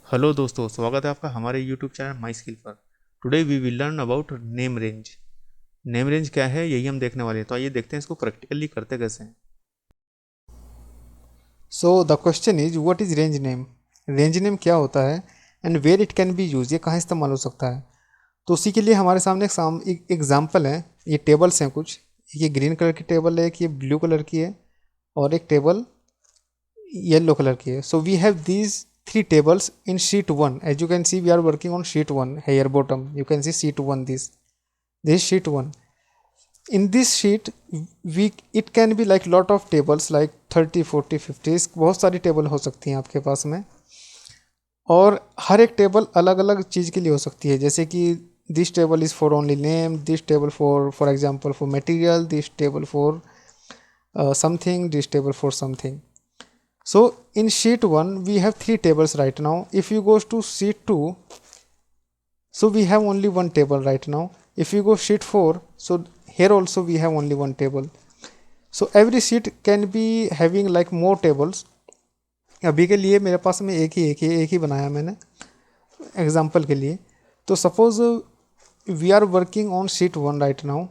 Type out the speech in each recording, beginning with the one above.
Hello दोस्तों, स्वागत है आपका हमारे यूट्यूब चैनल माई स्किल पर। Today we will learn about name range. Name range क्या है यही हम देखने वाले हैं। तो आइए देखते हैं इसको प्रैक्टिकली करते कैसे हैं। So the question is what is range name. Range name क्या होता है and where it can be use, ये कहाँ इस्तेमाल हो सकता है। तो उसी के लिए हमारे सामने एक एग्जाम्पल है। ये टेबल्स हैं कुछ। ये ग्रीन कलर की टेबल है, एक ये ब्लू कलर की है और एक टेबल येलो कलर की है। So we have these three tables in sheet 1. As you can see, we are working on sheet 1 here bottom. You can see sheet 1, this sheet 1. In this sheet we it can be like lot of tables like 30 40 50, बहुत सारी table हो सकती हैं आपके पास में। और हर एक table अलग अलग चीज़ के लिए हो सकती है, जैसे कि this table is for only name, this table for example for material, this table for something, this table for something. So in sheet 1 we have three tables right now. If you goes to sheet 2, so we have only one table right now. If you go sheet 4, so here also we have only one table. So every sheet can be having like more tables. अभी के लिए मेरे पास में एक ही बनाया मैंने example के लिए। तो suppose we are working on sheet 1 right now.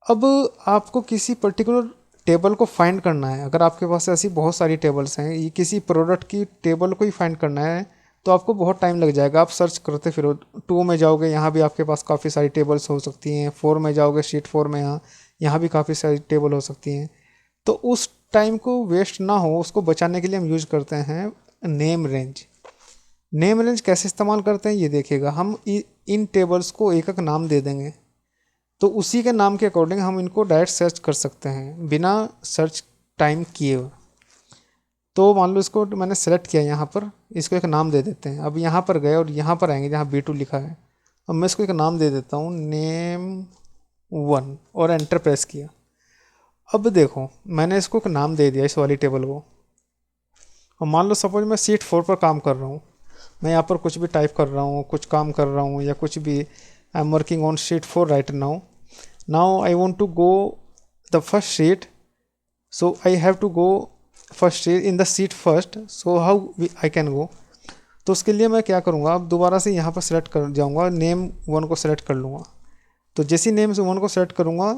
अब आपको किसी पर्टिकुलर टेबल को फाइंड करना है। अगर आपके पास ऐसी बहुत सारी टेबल्स हैं, ये किसी प्रोडक्ट की टेबल को ही फाइंड करना है तो आपको बहुत टाइम लग जाएगा। आप सर्च करते फिरो। 2 में जाओगे, यहाँ भी आपके पास काफ़ी सारी टेबल्स हो सकती हैं। 4 में जाओगे, शीट 4 में यहाँ भी काफ़ी सारी टेबल हो सकती हैं। तो उस टाइम को वेस्ट ना हो, उसको बचाने के लिए हम यूज करते हैं नेम रेंज। नेम रेंज कैसे इस्तेमाल करते हैं ये देखिएगा। हम इन टेबल्स को एक एक नाम दे देंगे, तो उसी के नाम के अकॉर्डिंग हम इनको डायरेक्ट सर्च कर सकते हैं बिना सर्च टाइम किए हुए। तो मान लो इसको मैंने सेलेक्ट किया यहाँ पर, इसको एक नाम दे देते हैं। अब यहाँ पर गए और यहाँ पर आएंगे जहाँ B2 लिखा है। अब मैं इसको एक नाम दे देता हूँ name1 और एंटर प्रेस किया। अब देखो मैंने इसको एक नाम दे दिया इस वाली टेबल को। और मान लो सपोज मैं शीट 4 पर काम कर रहा हूँ, मैं यहाँ पर कुछ भी टाइप कर रहा हूँ, कुछ काम कर रहा हूँ या कुछ भी। I am working on sheet 4 right now. Now I want to go the first sheet, so I have to go first sheet in the sheet first. So how I can go? तो उसके लिए मैं क्या करूँगा, अब दोबारा से यहाँ पर सेलेक्ट कर जाऊँगा, नेम 1 को सेलेक्ट कर लूँगा। तो जैसे ही नेम 1 को सेलेक्ट करूँगा,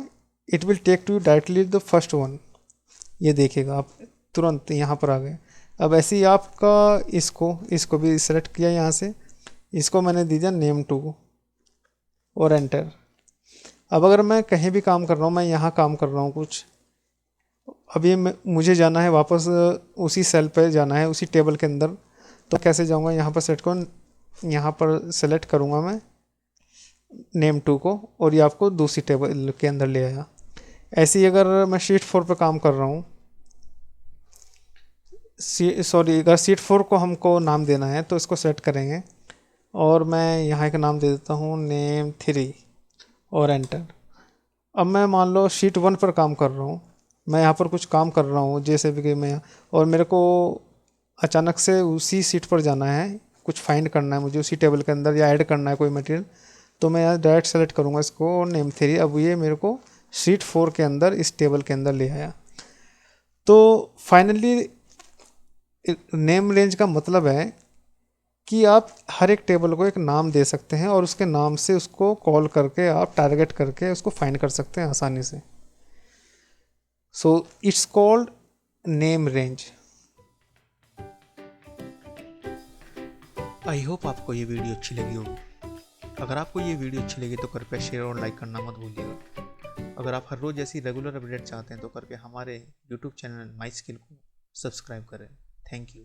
it will take to directly the first one. ये देखिएगा आप तुरंत यहाँ पर आ गए। अब ऐसे ही आपका इसको भी सेलेक्ट किया यहाँ से, इसको मैंने दे दिया name2 और एंटर। अब अगर मैं कहीं भी काम कर रहा हूँ, मैं यहाँ काम कर रहा हूँ कुछ, अभी मुझे जाना है वापस उसी सेल पे जाना है, उसी टेबल के अंदर। तो कैसे जाऊँगा, यहाँ पर सेलेक्ट करूँ, यहाँ पर सेलेक्ट करूँगा मैं name2 को और ये आपको दूसरी टेबल के अंदर ले आया। ऐसे ही अगर मैं शीट 4 पर काम कर रहा हूँ, अगर शीट 4 को हमको नाम देना है तो इसको सेलेक्ट करेंगे और मैं यहाँ एक नाम दे देता हूँ name3 और एंटर। अब मैं मान लो शीट 1 पर काम कर रहा हूँ, मैं यहाँ पर कुछ काम कर रहा हूँ जैसे भी कि मैं, और मेरे को अचानक से उसी सीट पर जाना है, कुछ फाइंड करना है मुझे उसी टेबल के अंदर या ऐड करना है कोई मटेरियल। तो मैं यहाँ डायरेक्ट सेलेक्ट करूँगा इसको name3। अब ये मेरे को शीट 4 के अंदर इस टेबल के अंदर ले आया। तो फाइनली नेम रेंज का मतलब है कि आप हर एक टेबल को एक नाम दे सकते हैं और उसके नाम से उसको कॉल करके आप टारगेट करके उसको फाइंड कर सकते हैं आसानी से। So it's called name range. I hope आपको ये वीडियो अच्छी लगी होगी। अगर आपको ये वीडियो अच्छी लगी तो कृपया शेयर और लाइक करना मत भूलिएगा। अगर आप हर रोज़ ऐसी रेगुलर अपडेट चाहते हैं तो करके हमारे यूट्यूब चैनल माई स्किल को सब्सक्राइब करें। Thank you.